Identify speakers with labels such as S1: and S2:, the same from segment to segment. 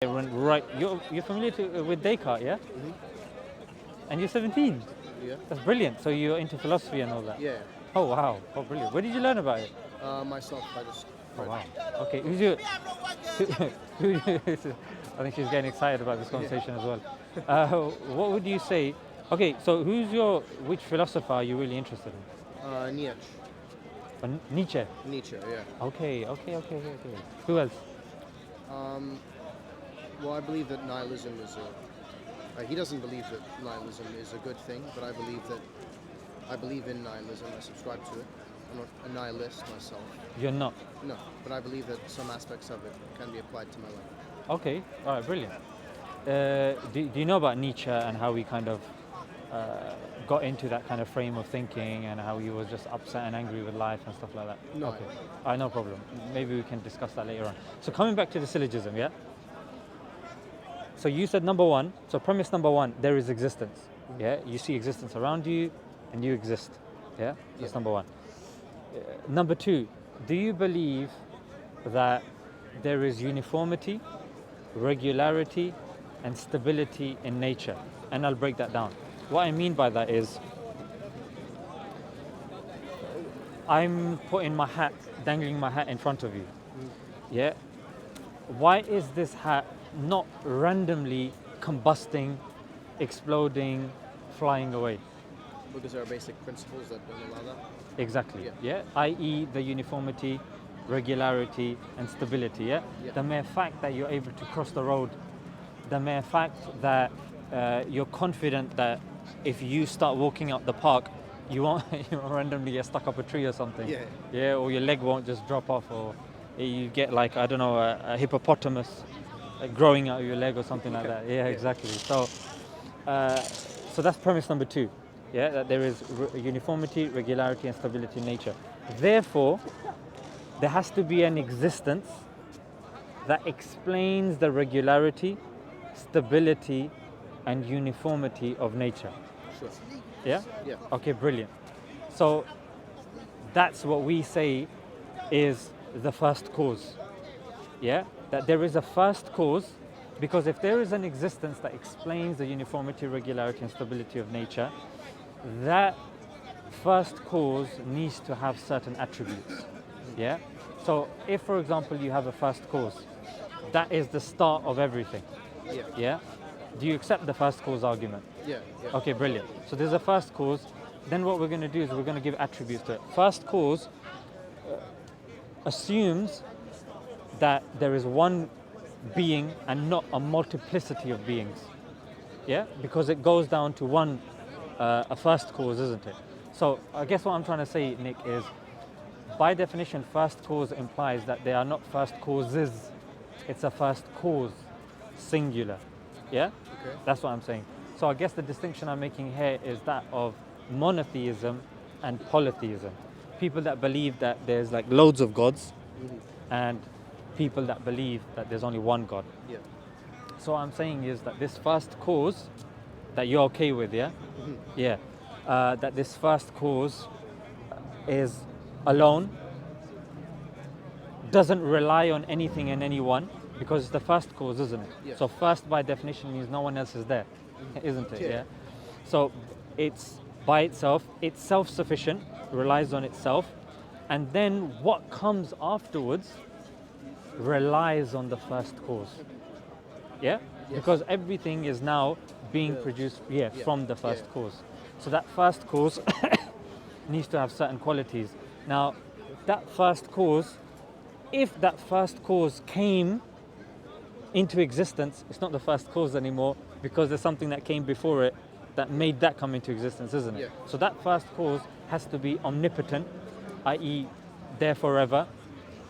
S1: It went right. You're familiar with Descartes, yeah?
S2: Mm-hmm.
S1: And you're 17.
S2: Yeah.
S1: That's brilliant. So you're into philosophy and all that.
S2: Yeah.
S1: Oh wow. Oh brilliant. Where did you learn about it?
S2: Myself, I just.
S1: Oh wow. Okay. Who's your? I think she's getting excited about this conversation as well. What would you say? Okay. So which philosopher are you really interested in?
S2: Nietzsche.
S1: Nietzsche.
S2: Nietzsche, yeah.
S1: Okay. Who else?
S2: Well, I believe that nihilism is he doesn't believe that nihilism is a good thing, but I believe in nihilism. I subscribe to it. I'm not a nihilist myself.
S1: You're not?
S2: No, but I believe that some aspects of it can be applied to my life.
S1: Okay. All right. Brilliant. Do you know about Nietzsche and how he kind of got into that kind of frame of thinking and how he was just upset and angry with life and stuff like that?
S2: No.
S1: Okay. No problem. Maybe we can discuss that later on. So coming back to the syllogism, yeah? So you said number one, so premise number one, there is existence.
S2: Mm-hmm.
S1: Yeah? You see existence around you and you exist. Yeah? That's number one. Number two, do you believe that there is uniformity, regularity, and stability in nature? And I'll break that down. What I mean by that is, I'm putting my hat, dangling my hat in front of you. Yeah? Why is this hat not randomly combusting, exploding, flying away?
S2: Because there are basic principles that don't allow that.
S1: Exactly. Yeah. I.e. the uniformity, regularity, and stability. Yeah? The mere fact that you're able to cross the road, the mere fact that you're confident that if you start walking up the park, you won't randomly get stuck up a tree or something. Yeah. Or your leg won't just drop off, or you get like, I don't know, a hippopotamus growing out of your leg or something like that. Yeah, exactly. So that's premise number two. Yeah, that there is uniformity, regularity, and stability in nature. Therefore, there has to be an existence that explains the regularity, stability, and uniformity of nature.
S2: Sure.
S1: Yeah?
S2: Yeah.
S1: Okay, brilliant. So that's what we say is the first cause. Yeah? That there is a first cause, because if there is an existence that explains the uniformity, regularity, and stability of nature, that first cause needs to have certain attributes. Yeah? So if, for example, you have a first cause, that is the start of everything.
S2: Yeah.
S1: Yeah? Do you accept the first cause argument?
S2: Yeah.
S1: Okay, brilliant. So there's a first cause. Then what we're going to do is we're going to give attributes to it. First cause assumes that there is one being and not a multiplicity of beings. Yeah? Because it goes down to one, a first cause, isn't it? So I guess what I'm trying to say, Nick, is by definition, first cause implies that they are not first causes. It's a first cause, singular. Yeah?
S2: Okay.
S1: That's what I'm saying. So I guess the distinction I'm making here is that of monotheism and polytheism. People that believe that there's like loads of gods, and people that believe that there's only one God.
S2: Yeah.
S1: So what I'm saying is that this first cause that you're okay with, yeah? Yeah. That this first cause is alone, doesn't rely on anything and anyone, because it's the first cause, isn't it?
S2: Yeah.
S1: So first by definition means no one else is there, isn't it? Yeah. So it's by itself, it's self-sufficient, relies on itself, and then what comes afterwards relies on the first cause. Yeah? Because everything is now being produced from the first cause. So that first cause needs to have certain qualities. Now, that first cause, if that first cause came into existence, it's not the first cause anymore, because there's something that came before it that made that come into existence, isn't it?
S2: Yeah.
S1: So that first cause has to be omnipotent, i.e. there forever,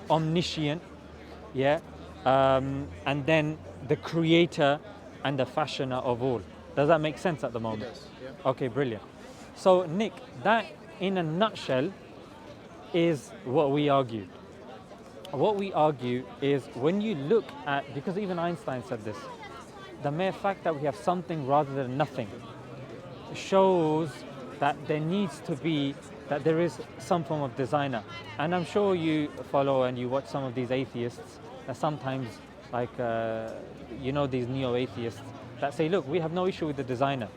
S1: omniscient, and then the creator and the fashioner of all. Does that make sense at the moment?
S2: It does, yeah.
S1: Okay, brilliant. So Nick, that in a nutshell is what we argue. What we argue is when you look at, because even Einstein said this, the mere fact that we have something rather than nothing shows that there needs to be, that there is some form of designer. And I'm sure you follow and you watch some of these atheists that sometimes like these neo-atheists that say, look, we have no issue with the designer,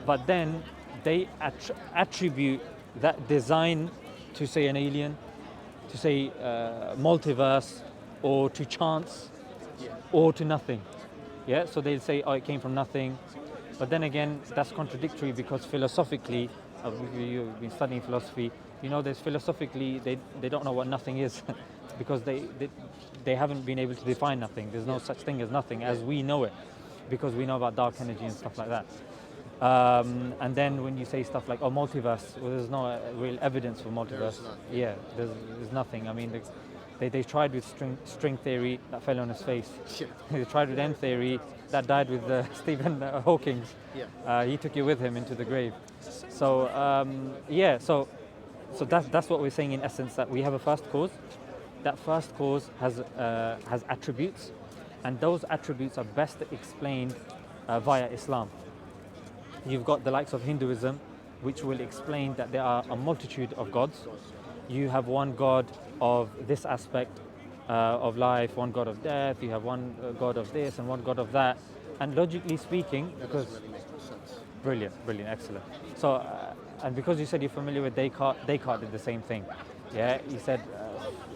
S1: but then they attribute that design to, say, an alien, to, say, multiverse, or to chance, or to nothing. Yeah, so they'll say, oh, it came from nothing. But then again, that's contradictory, because philosophically, you've been studying philosophy, there's philosophically, they don't know what nothing is because they haven't been able to define nothing. There's no such thing as nothing as we know it, because we know about dark energy and stuff like that. And then when you say stuff like, oh, multiverse, well, there's no real evidence for multiverse. Yeah, there's nothing. I mean, they tried with string theory, that fell on his face. They tried with M theory, that died with Stephen Hawking. He took it with him into the grave. So so that's what we're saying in essence, that we have a first cause. That first cause has attributes, and those attributes are best explained via Islam. You've got the likes of Hinduism, which will explain that there are a multitude of gods. You have one God of this aspect of life, one God of death, you have one God of this and one God of that. And logically speaking, because
S2: doesn't really make sense.
S1: Brilliant, excellent. So, and because you said you're familiar with Descartes did the same thing. Yeah, he said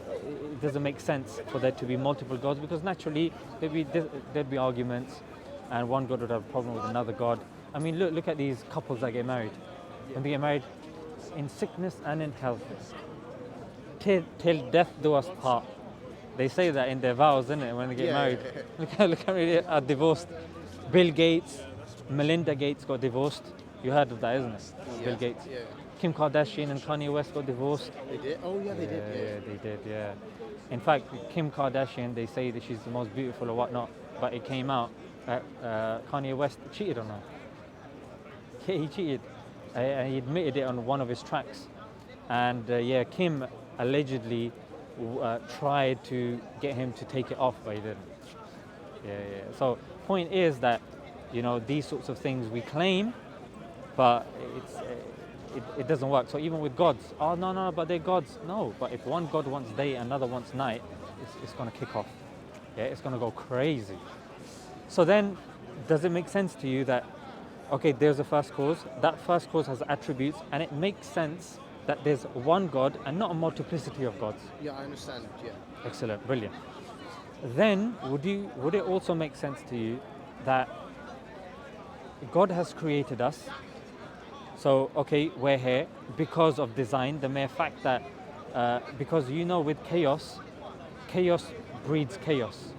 S1: it doesn't make sense for there to be multiple gods, because naturally there'd be arguments, and one God would have a problem with another God. I mean, look at these couples that get married. When they get married, in sickness and in health, till death do us part. They say that in their vows, isn't it, when they get married? Look how many are divorced. Bill Gates, Melinda Gates got divorced. You heard of that, isn't it? Bill Gates.
S2: Yeah.
S1: Kim Kardashian and Kanye West got divorced.
S2: They did? Oh, yeah, they did.
S1: Yeah, they did, yeah. In fact, Kim Kardashian, they say that she's the most beautiful or whatnot, but it came out that Kanye West cheated on her. Yeah, he cheated. And he admitted it on one of his tracks. And Kim allegedly tried to get him to take it off, but he didn't. Yeah. So point is that, these sorts of things we claim, but it doesn't work. So even with gods, oh no, but they're gods. No, but if one God wants day, another wants night, it's going to kick off. Yeah, it's going to go crazy. So then, does it make sense to you that, okay, there's a first cause, that first cause has attributes, and it makes sense that there's one God and not a multiplicity of gods?
S2: Yeah, I understand, yeah.
S1: Excellent, brilliant. Then, would it also make sense to you that God has created us? So, okay, we're here because of design, the mere fact that, because with chaos breeds chaos.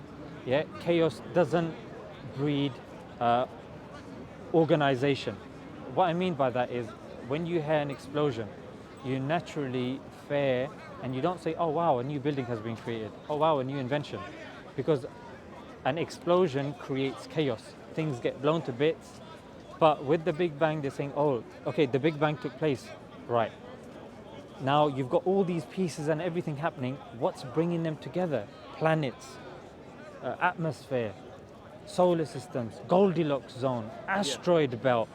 S1: Yeah, chaos doesn't breed organization. What I mean by that is, when you hear an explosion, you naturally fear, and you don't say, oh wow, a new building has been created. Oh wow, a new invention. Because an explosion creates chaos. Things get blown to bits. But with the Big Bang, they're saying, oh, okay, the Big Bang took place. Right. Now you've got all these pieces and everything happening. What's bringing them together? Planets, atmosphere, solar systems, Goldilocks zone, asteroid belt,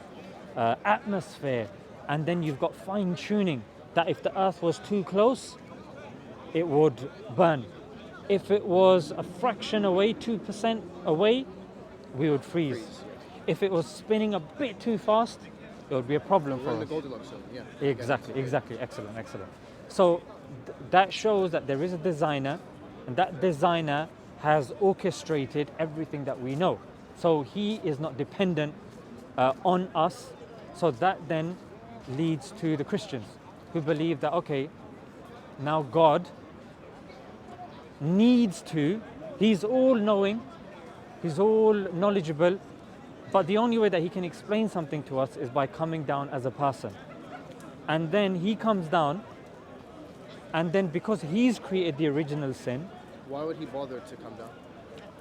S1: atmosphere. And then you've got fine tuning that if the Earth was too close, it would burn. If it was a fraction away, 2% away, we would freeze. If it was spinning a bit too fast, it would be a problem for us.
S2: the Goldilocks zone, yeah.
S1: Exactly. Excellent. So that shows that there is a designer, and that designer has orchestrated everything that we know. So he is not dependent on us. So that then leads to the Christians, who believe that, okay, now God needs to, he's all knowing, he's all knowledgeable, but the only way that he can explain something to us is by coming down as a person. And then he comes down, and then because he's created the original sin.
S2: Why would he bother to come down?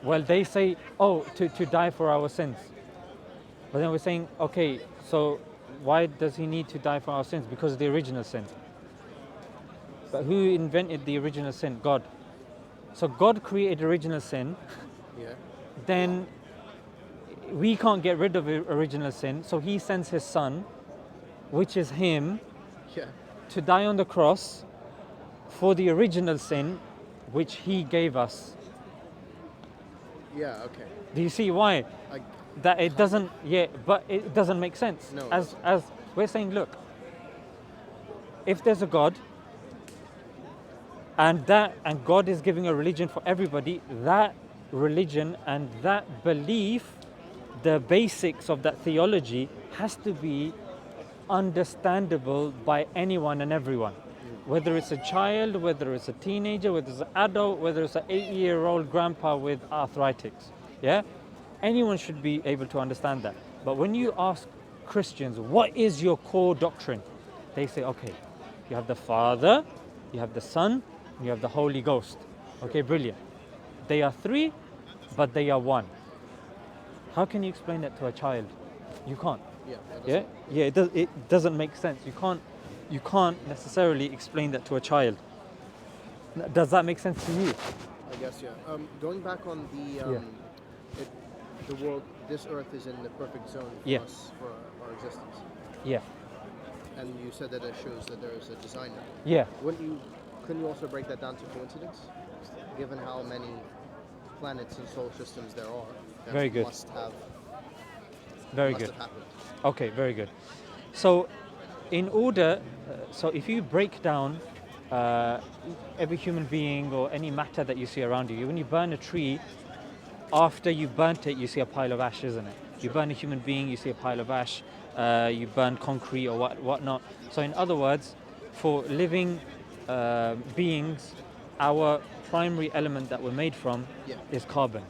S1: Well, they say, oh, to die for our sins. But then we're saying, okay, so why does he need to die for our sins? Because of the original sin. But who invented the original sin? God. So God created original sin.
S2: Yeah.
S1: Then we can't get rid of original sin, so he sends his son, which is him, to die on the cross for the original sin which he gave us.
S2: Yeah, okay.
S1: Do you see why?
S2: I,
S1: That it doesn't, yeah, but it doesn't make sense.
S2: No, it
S1: As we're saying, look, if there's a God, and God is giving a religion for everybody, that religion and that belief, the basics of that theology has to be understandable by anyone and everyone. Whether it's a child, whether it's a teenager, whether it's an adult, whether it's an 8-year-old grandpa with arthritis. Yeah? Anyone should be able to understand that. But when you ask Christians, what is your core doctrine? They say, okay, you have the Father, you have the Son, you have the Holy Ghost. Okay, brilliant. They are three, but they are one. How can you explain that to a child? You can't. Yeah, it doesn't make sense. You can't necessarily explain that to a child. Does that make sense to you?
S2: I guess, yeah. Going back on the world, this earth is in the perfect zone for us, for our existence.
S1: Yeah.
S2: And you said that it shows that there is a designer.
S1: Yeah.
S2: Couldn't you also break that down to coincidence? Given how many planets and solar systems there are, that
S1: Very good.
S2: must have happened.
S1: Okay, very good. So, in order, so if you break down every human being or any matter that you see around you, when you burn a tree, after you burnt it, you see a pile of ash, isn't it? You burn a human being, you see a pile of ash. You burn concrete or whatnot. So, in other words, for living beings, our primary element that we're made from is carbon.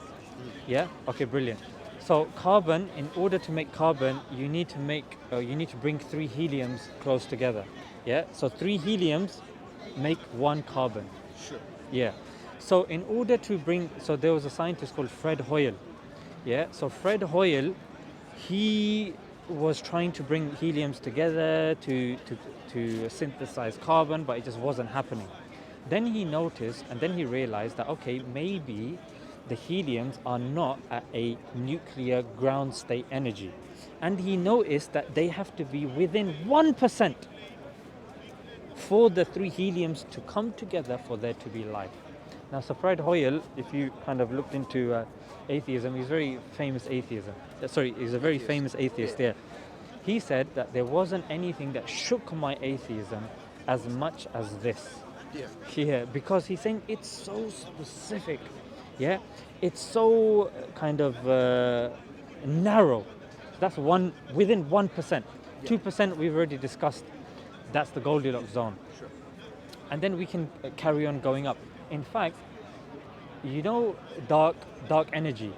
S1: Yeah. Okay. Brilliant. So carbon, in order to make carbon, you need to bring 3 heliums close together. Yeah. So 3 heliums make 1 carbon.
S2: Sure.
S1: Yeah. So in order to so there was a scientist called Fred Hoyle. Yeah. So Fred Hoyle, he was trying to bring heliums together to synthesize carbon, but it just wasn't happening. Then he noticed, and then he realized that, okay, maybe the heliums are not at a nuclear ground state energy. And he noticed that they have to be within 1% for the 3 heliums to come together for there to be life. Now, so Fred Hoyle, if you kind of looked into atheism, he's a very famous atheism. He's a very famous atheist. Yeah. He said that there wasn't anything that shook my atheism as much as this. Yeah, because he's saying it's so specific. Yeah, it's so kind of narrow. That's within 1%. 2% we've already discussed. That's the Goldilocks zone.
S2: Sure.
S1: And then we can carry on going up. In fact, you know, dark energy,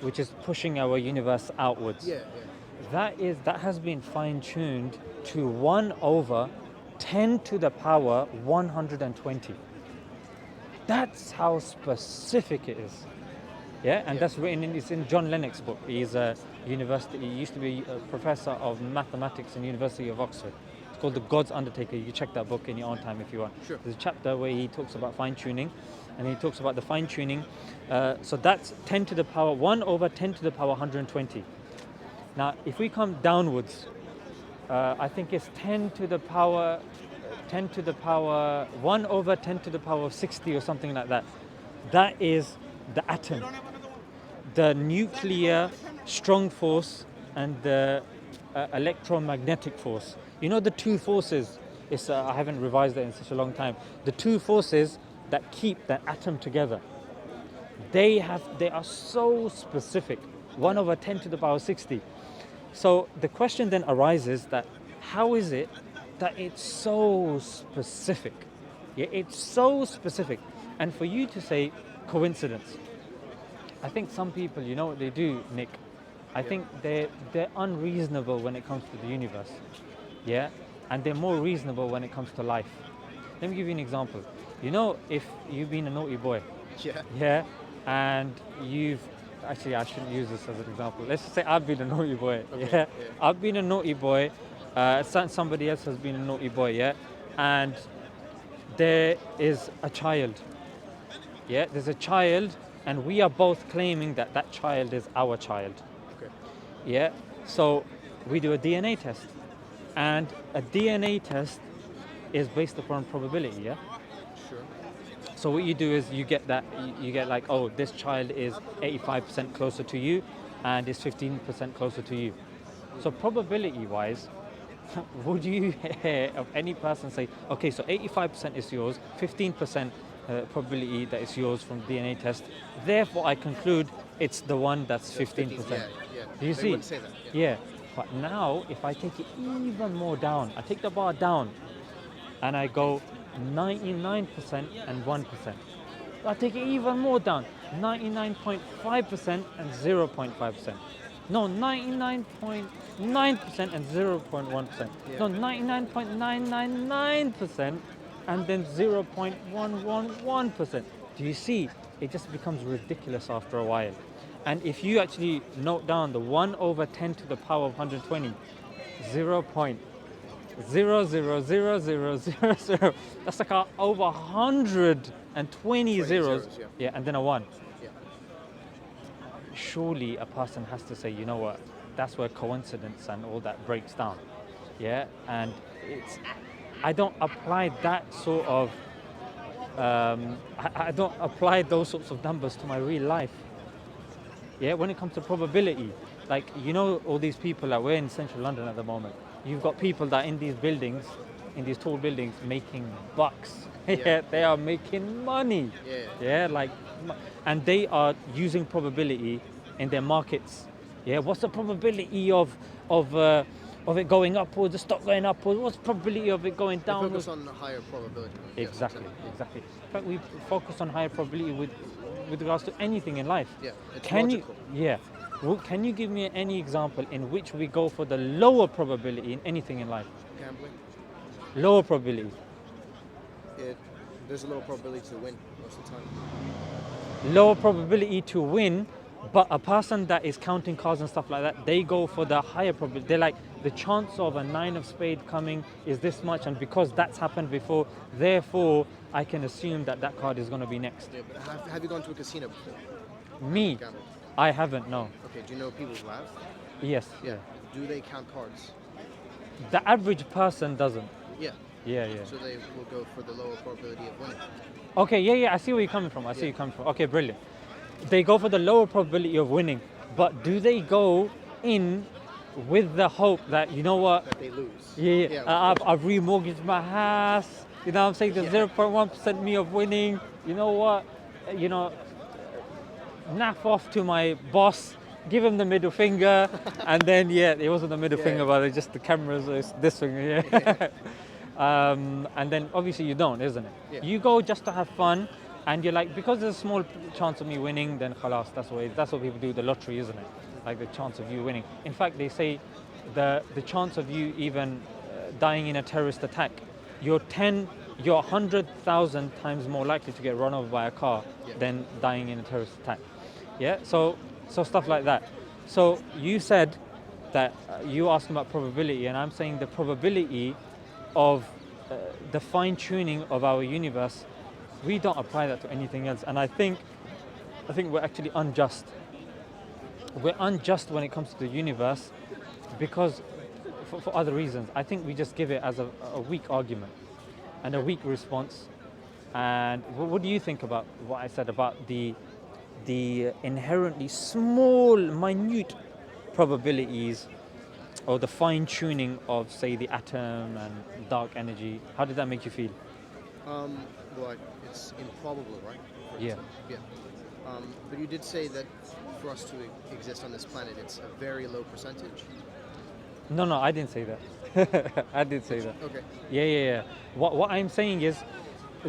S1: which is pushing our universe outwards.
S2: Yeah.
S1: That has been fine-tuned to 1/10 to the power 120. That's how specific it is. Yeah, and that's written it's in John Lennox's book. He's a university. He used to be a professor of mathematics in the University of Oxford. It's called The God's Undertaker. You can check that book in your own time if you want.
S2: Sure.
S1: There's a chapter where he talks about fine-tuning, and he talks about the fine-tuning. So that's 10 to the power 1/10 to the power 120. Now, if we come downwards, I think it's 10 to the power 1/10 to the power of 60 or something like that. That is the atom, the nuclear strong force and the electromagnetic force. You know the 2 forces, I haven't revised it in such a long time, the 2 forces that keep the atom together. They are so specific, 1/10 to the power 60. So the question then arises that how is it that it's so specific? Yeah, it's so specific. And for you to say coincidence, I think some people, you know what they do, Nick? I think they're unreasonable when it comes to the universe. Yeah? And they're more reasonable when it comes to life. Let me give you an example. You know, if you've been a naughty boy. Yeah? And actually, I shouldn't use this as an example. Let's just say I've been a naughty boy.
S2: Okay,
S1: Yeah? I've been a naughty boy. Somebody else has been a naughty boy, yeah? And there is a child. Yeah, there's a child, and we are both claiming that that child is our child.
S2: Okay.
S1: Yeah, so we do a DNA test, and a DNA test is based upon probability, yeah?
S2: Sure.
S1: So what you do is you get that, you get like, oh, this child is 85% closer to you and is 15% closer to you. So probability-wise, would you hear of any person say, okay, so 85% is yours, 15% probability that is yours from DNA test, therefore I conclude it's the one that's 15%.
S2: Yeah.
S1: Do you
S2: They
S1: see?
S2: wouldn't say that.
S1: Yeah. But now, if I take it even more down, I take the bar down and I go 99% and 1%. I take it even more down, 99.5% and 0.5%. No, 99.9% and 0.1%.
S2: Yeah.
S1: No, 99.999% and then 0.111%. Do you see? It just becomes ridiculous after a while. And if you actually note down the 1 over 10 to the power of 120, 0.000000, that's like over 120 zeros. Yeah, and then a 1.
S2: Yeah.
S1: Surely a person has to say, you know what, that's where coincidence and all that breaks down. Yeah, and I don't apply that sort of, I don't apply those sorts of numbers to my real life. Yeah, when it comes to probability, like, you know, all these people that we're in central London at the moment, you've got people that in these buildings, in these tall buildings, making bucks. Yeah, they are making money. Yeah, like, and they are using probability in their markets. Yeah, what's the probability of it going upwards, the stock going upwards? What's the probability of it going
S2: They
S1: downwards?
S2: focus on higher probability.
S1: Exactly. In fact, we focus on higher probability with regards to anything in life.
S2: Yeah, it's
S1: Can
S2: logical.
S1: Well, can you give me any example in which we go for the lower probability in anything in life?
S2: Gambling.
S1: Lower probability.
S2: There's a low probability to win most of the time.
S1: Lower probability to win, but a person that is counting cards and stuff like that, they go for the higher probability. They're like, the chance of a 9 of spade coming is this much, and because that's happened before, therefore I can assume that that card is going to be next.
S2: Yeah, but have you gone to a casino before?
S1: Me,
S2: Gambled?
S1: I haven't, no.
S2: Okay, do you know people who have?
S1: Yes.
S2: Yeah. Do they count cards?
S1: The average person doesn't.
S2: Yeah.
S1: Yeah.
S2: So they will go for the lower probability of winning.
S1: Okay, yeah, I see where you're coming from. Okay, brilliant. They go for the lower probability of winning, but do they go in with the hope that, you know what?
S2: That they lose.
S1: Yeah. I've remortgaged my house. You know what I'm saying? The 0.1% me of winning. You know what? Naff off to my boss, give him the middle finger, and then, it wasn't the middle finger, but it's just the cameras, it's this finger, and then obviously you don't, isn't it?
S2: Yeah.
S1: You go just to have fun, and you're like, because there's a small chance of me winning, then khalas, that's what people do, the lottery, isn't it? Like the chance of you winning. In fact, they say the chance of you even dying in a terrorist attack, you're 100,000 times more likely to get run over by a car than dying in a terrorist attack. Yeah, so stuff like that. So you said that you asked about probability, and I'm saying the probability of the fine-tuning of our universe, we don't apply that to anything else. And I think we're actually unjust. We're unjust when it comes to the universe because for other reasons. I think we just give it as a weak argument and a weak response. And what do you think about what I said about the inherently small, minute probabilities or the fine-tuning of, say, the atom and dark energy? How did that make you feel?
S2: Well, it's improbable, right?
S1: Yeah.
S2: But you did say that for us to exist on this planet, it's a very low percentage.
S1: No, I didn't say that. I did say that.
S2: Okay.
S1: Yeah. What I'm saying is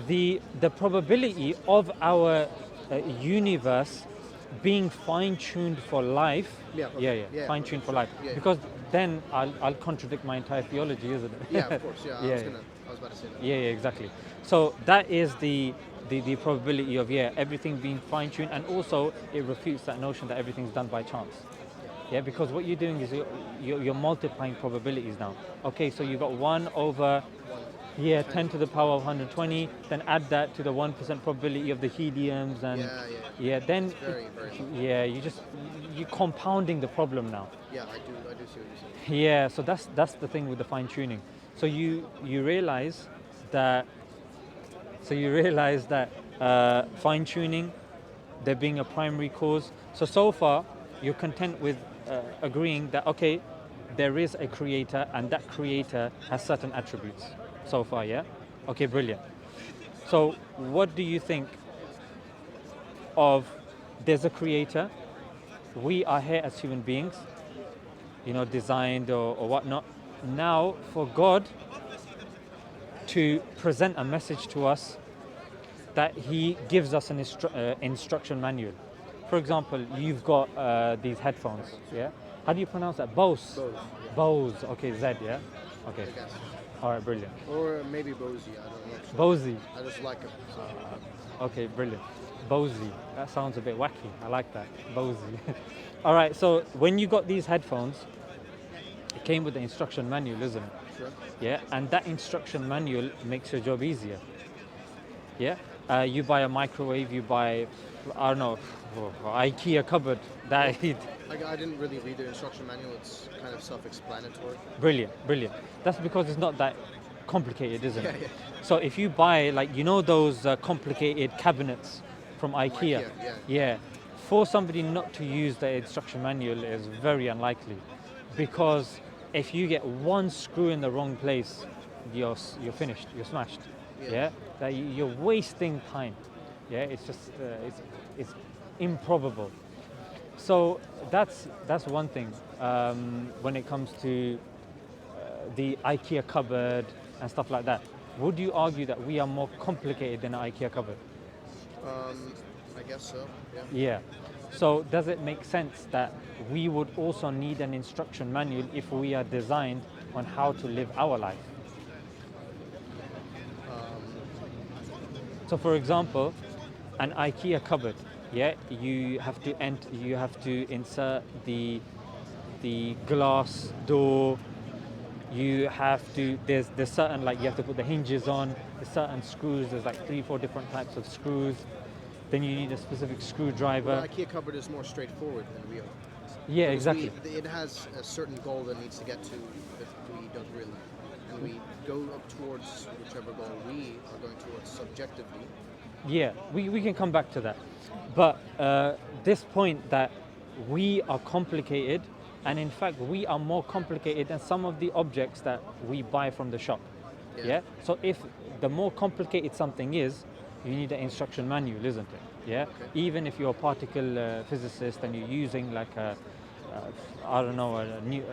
S1: the probability of our universe being fine-tuned for life.
S2: Yeah.
S1: Fine-tuned for life.
S2: Yeah.
S1: Because then I'll contradict my entire theology, isn't it?
S2: Yeah, of course. Yeah, I was about to say that.
S1: Yeah, exactly. So that is the probability of everything being fine-tuned, and also it refutes that notion that everything's done by chance. Yeah, because what you're doing is you're multiplying probabilities now. Okay, so you've got 1 over 10 to the power of 120, then add that to the 1% probability of the heliums, and then
S2: it's very, very low.
S1: you're compounding the problem now.
S2: Yeah, I do see what you're saying.
S1: Yeah, so that's the thing with the fine tuning. So you realize that fine tuning, there being a primary cause. So far, you're content with agreeing that, okay, there is a creator and that creator has certain attributes. So far, yeah? Okay, brilliant. So what do you think of there's a creator, we are here as human beings, designed or whatnot. Now for God to present a message to us that he gives us an instruction manual. For example, you've got these headphones, yeah? How do you pronounce that? Bose? Bose, okay, Z, yeah? Okay.
S2: I guess.
S1: All right, brilliant.
S2: Or maybe Bosey, I don't know.
S1: Bose.
S2: I just like him.
S1: Okay, brilliant. Bose, that sounds a bit wacky. I like that, Bose. All right, so when you got these headphones, it came with the instruction manual, isn't it?
S2: Sure.
S1: Yeah, and that instruction manual makes your job easier. Yeah, you buy a microwave, you buy, I don't know, IKEA cupboard. That
S2: I didn't really read the instruction manual. It's kind of self-explanatory.
S1: Brilliant. That's because it's not that complicated, isn't it?
S2: Yeah.
S1: So if you buy, like, those complicated cabinets from IKEA, yeah, for somebody not to use the instruction manual is very unlikely, because if you get one screw in the wrong place, you're finished, you're smashed. Yeah, that you're wasting time. Yeah, it's just it's improbable. So that's one thing when it comes to the IKEA cupboard and stuff like that. Would you argue that we are more complicated than an IKEA cupboard?
S2: I guess so. Yeah.
S1: Yeah. So does it make sense that we would also need an instruction manual if we are designed on how to live our life? So for example, an IKEA cupboard, yeah, you have to insert the glass door. You have to, there's certain, like, you have to put the hinges on, there's certain screws, there's like 3-4 different types of screws. Then you need a specific screwdriver.
S2: Well, the IKEA cupboard is more straightforward than real.
S1: Yeah,
S2: Because
S1: exactly.
S2: it has a certain goal that needs to get to that we don't really. And we go up towards whichever goal we are going towards subjectively.
S1: Yeah, we can come back to that. But this point that we are complicated, and in fact we are more complicated than some of the objects that we buy from the shop. Yeah? So if the more complicated something is, you need an instruction manual, isn't it? Yeah.
S2: Okay.
S1: Even if you're a particle physicist and you're using like I don't know, a new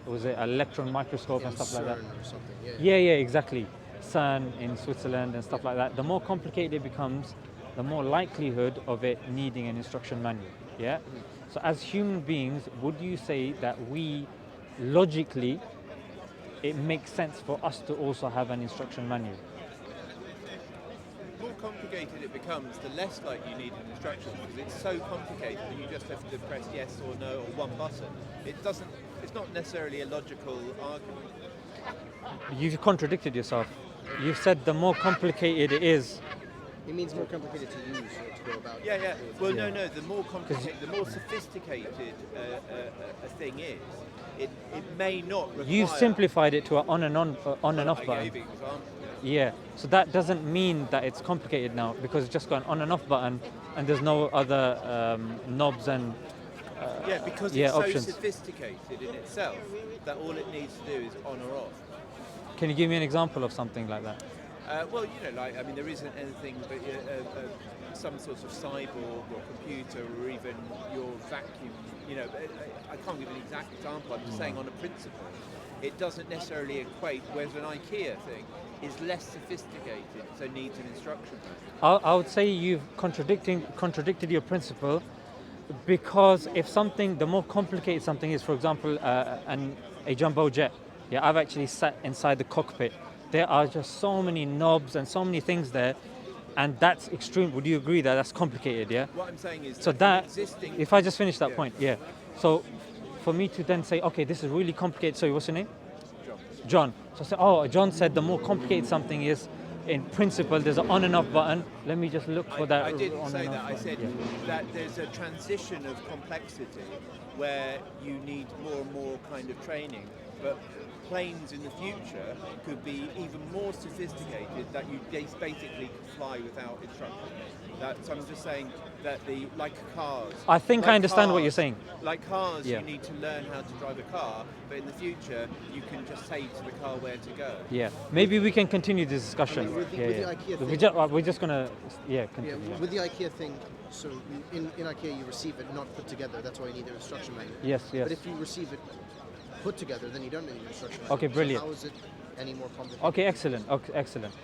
S1: was it electron microscope and stuff like that?
S2: Or something.
S1: Yeah, exactly. CERN in Switzerland and stuff like that. The more complicated it becomes, the more likelihood of it needing an instruction manual. Yeah. So as human beings, would you say that we logically it makes sense for us to also have an instruction manual?
S3: The more complicated it becomes, the less like you need an instruction, because it's so complicated that you just have to press yes or no or one button. It's not necessarily a logical argument.
S1: You've contradicted yourself. You've said the more complicated it is.
S2: It means more complicated to use or to go about.
S3: Yeah. Well, no. The more complicated, the more sophisticated a thing is, it may not require.
S1: You've simplified it to an on and off button.
S3: I gave an example.
S1: Yeah. So that doesn't mean that it's complicated now, because it's just got an on and off button, and there's no other knobs and
S3: because it's
S1: options.
S3: so sophisticated in itself that all it needs to do is on or off.
S1: Can you give me an example of something like that?
S3: Well, there isn't anything but some sort of cyborg or computer or even your vacuum. I can't give an exact example. I'm just saying on a principle. It doesn't necessarily equate, whereas an IKEA thing is less sophisticated, so needs an instruction manual.
S1: I would say you've contradicted your principle, because if something, the more complicated something is, for example, a jumbo jet. Yeah, I've actually sat inside the cockpit. There are just so many knobs and so many things there, and that's extreme. Would you agree that that's complicated? Yeah.
S3: What I'm saying is,
S1: so that if I just finish that point, yeah. So for me to then say, okay, this is really complicated. Sorry, what's your name? John. So I say, John said the more complicated something is, in principle, there's an on and off button. Let me just look for that.
S3: I didn't say that. I said that there's a transition of complexity where you need more and more kind of training but planes in the future could be even more sophisticated that you basically could fly without instruction. So I'm just saying that like cars.
S1: I think
S3: like
S1: I understand what
S3: cars-
S1: you're saying.
S3: Like cars,
S1: Yeah.
S3: you need to learn how to drive a car, but in the future, you can just say to the car where to go.
S1: Yeah, maybe we can continue this discussion.
S2: I mean, with the IKEA
S1: We're
S2: thing-
S1: we're just gonna continue.
S2: Yeah, with the IKEA thing, so in IKEA you receive it not put together. That's why you need the instruction manual.
S1: Yes, yes.
S2: But if you receive it put together, then you don't need an instruction manual.
S1: Okay, brilliant.
S2: So how is it any more complicated?
S1: Okay, excellent. Okay, excellent.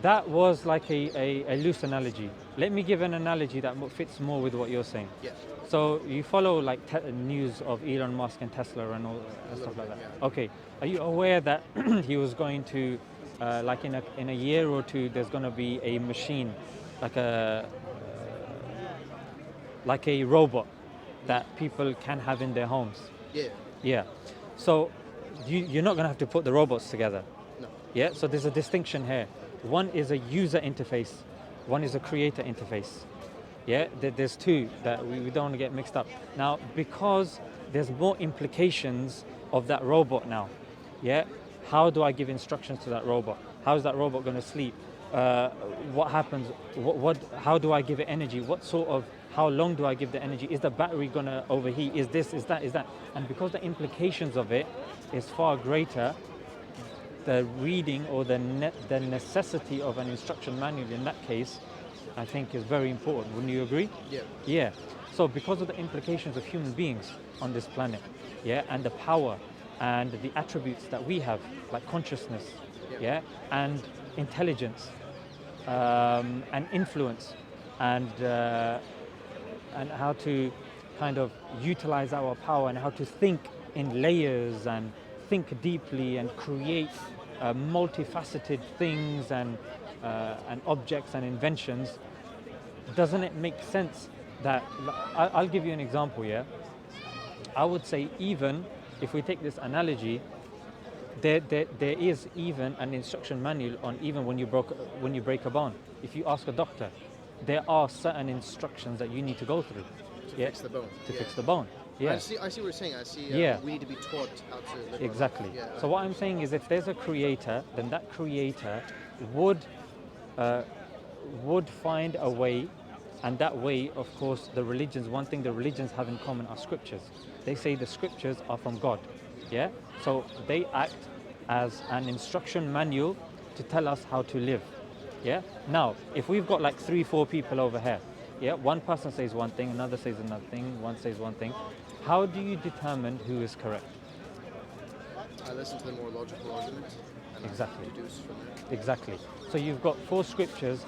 S1: That was like a loose analogy. Let me give an analogy that fits more with what you're saying.
S2: Yeah.
S1: So you follow like news of Elon Musk and Tesla and all and stuff like
S2: bit,
S1: that.
S2: yeah.
S1: Okay. Are you aware that he was going to, like in a year or two, there's going to be a machine, like a robot that people can have in their homes.
S2: Yeah.
S1: Yeah. So you're not going to have to put the robots together.
S2: No.
S1: Yeah. So there's a distinction here. One is a user interface. One is a creator interface. Yeah. There's two that we don't want to get mixed up. Now, because there's more implications of that robot now. Yeah. How do I give instructions to that robot? How is that robot going to sleep? What happens? How do I give it energy? How long do I give the energy? Is the battery going to overheat? Is this? Is that? Is that? And because the implications of it is far greater, the reading or the necessity of an instruction manual in that case, I think is very important. Wouldn't you agree?
S2: Yeah.
S1: Yeah. So because of the implications of human beings on this planet, yeah, and the power and the attributes that we have, like consciousness, yeah, and intelligence, and influence, and how to kind of utilize our power and how to think in layers and think deeply and create multifaceted things and objects and inventions. Doesn't it make sense that I'll give you an example? Yeah, I would say even if we take this analogy, there is even an instruction manual on even when you break a bone. If you ask a doctor, there are certain instructions that you need to go through
S2: To fix the bone.
S1: to fix the bone. Yeah.
S2: I see what you're saying. I see.
S1: Yeah.
S2: We need to be taught how to live. our life.
S1: Exactly.
S2: Yeah.
S1: So what I'm saying is, if there's a creator, then that creator would find a way, and that way, of course, the religions. One thing the religions have in common are scriptures. They say the scriptures are from God. Yeah. So they act as an instruction manual to tell us how to live. Yeah. Now, if we've got like 3-4 people over here, yeah, one person says one thing, another says another thing, one says one thing. How do you determine who is correct?
S2: I listen to the more logical argument and
S1: Exactly.
S2: I deduce from it.
S1: Exactly. So you've got 4 scriptures